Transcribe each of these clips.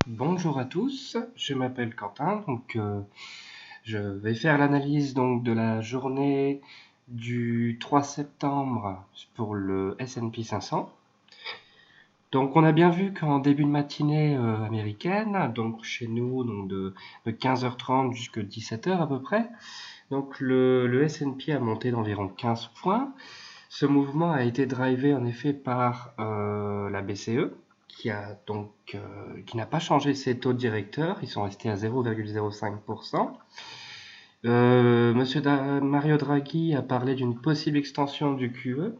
Bonjour à tous, je m'appelle Quentin, je vais faire l'analyse de la journée du 3 septembre pour le S&P 500. Donc on a bien vu qu'en début de matinée américaine, donc chez nous de 15h30 jusqu'à 17h à peu près, donc le S&P a monté d'environ 15 points. Ce mouvement a été drivé en effet par la BCE, qui n'a pas changé ses taux directeurs, ils sont restés à 0,05%. Monsieur Mario Draghi a parlé d'une possible extension du QE,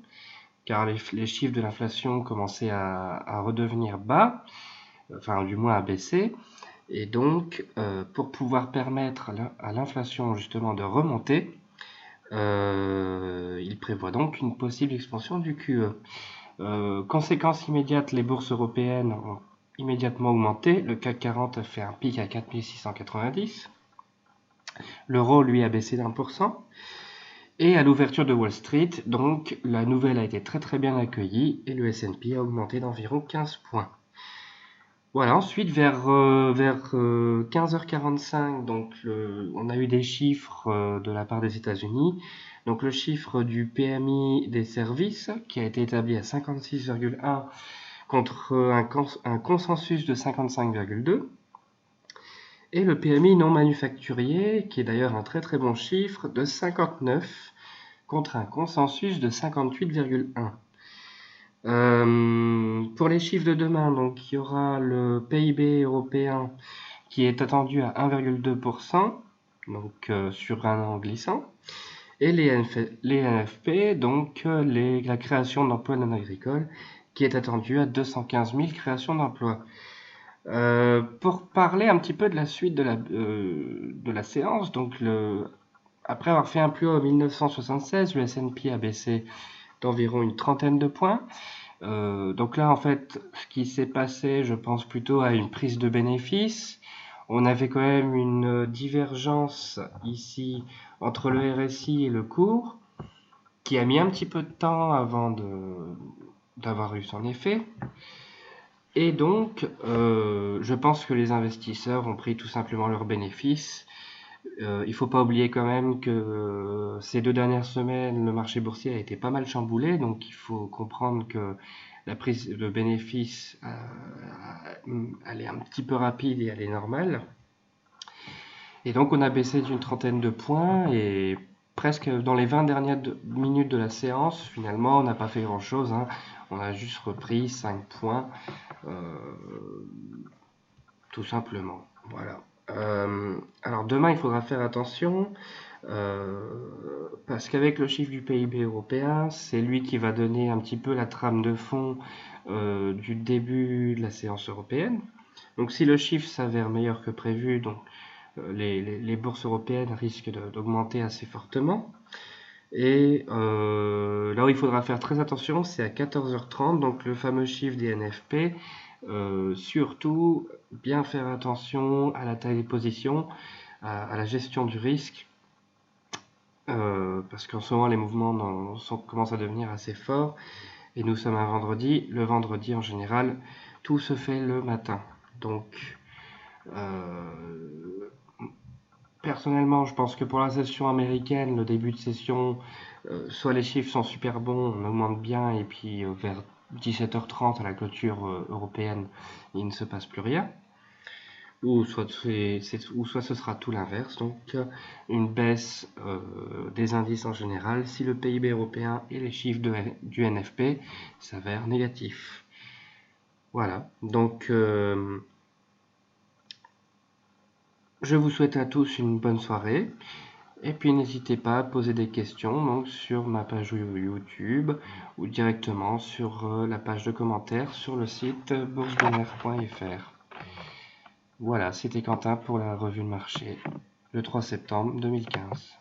car les chiffres de l'inflation commençaient à redevenir bas, enfin du moins à baisser, et donc pour pouvoir permettre à l'inflation justement de remonter, il prévoit donc une possible expansion du QE. Conséquence immédiate, les bourses européennes ont immédiatement augmenté. Le CAC 40 a fait un pic à 4690. L'euro, lui, a baissé d'1%. Et à l'ouverture de Wall Street, donc, la nouvelle a été très bien accueillie et le S&P a augmenté d'environ 15 points. Voilà, ensuite vers 15h45, on a eu des chiffres de la part des États-Unis. Donc le chiffre du PMI des services qui a été établi à 56,1 contre un consensus de 55,2. Et le PMI non manufacturier, qui est d'ailleurs un très bon chiffre, de 59 contre un consensus de 58,1. Pour les chiffres de demain, donc il y aura le PIB européen qui est attendu à 1,2%, donc sur un an glissant, et les NFP, donc la création d'emplois non agricoles, qui est attendue à 215 000 créations d'emplois. Pour parler un petit peu de la suite de la séance, après avoir fait un plus haut en 1976, le S&P a baissé d'environ une trentaine de points. Donc là, en fait, ce qui s'est passé, je pense plutôt à une prise de bénéfice. On avait quand même une divergence ici entre le RSI et le cours, qui a mis un petit peu de temps avant d'avoir eu son effet. Et donc, je pense que les investisseurs ont pris tout simplement leurs bénéfices. Il ne faut pas oublier quand même que ces 2 dernières semaines, le marché boursier a été pas mal chamboulé, donc il faut comprendre que la prise de bénéfice, elle est un petit peu rapide et elle est normale. Et donc on a baissé d'une trentaine de points et presque dans les 20 dernières minutes de la séance, finalement, on n'a pas fait grand-chose, hein. On a juste repris 5 points, tout simplement. Voilà. Alors demain, il faudra faire attention parce qu'avec le chiffre du PIB européen, c'est lui qui va donner un petit peu la trame de fond du début de la séance européenne. Donc si le chiffre s'avère meilleur que prévu, les bourses européennes risquent d'augmenter assez fortement. Et là où il faudra faire très attention, c'est à 14h30, donc le fameux chiffre des NFP. Surtout, bien faire attention à la taille des positions, à la gestion du risque, parce qu'en ce moment, les mouvements commencent à devenir assez forts. Et nous sommes un vendredi. Le vendredi, en général, tout se fait le matin. Donc, personnellement, je pense que pour la session américaine, le début de session, soit les chiffres sont super bons, on augmente bien, et puis vers 17h30 à la clôture européenne, il ne se passe plus rien. Ou soit ce sera tout l'inverse, donc une baisse des indices en général si le PIB européen et les chiffres du NFP s'avèrent négatifs. Voilà, donc je vous souhaite à tous une bonne soirée. Et puis n'hésitez pas à poser des questions donc, sur ma page YouTube ou directement sur la page de commentaires sur le site boursedonr.fr. Voilà, c'était Quentin pour la revue de marché le 3 septembre 2015.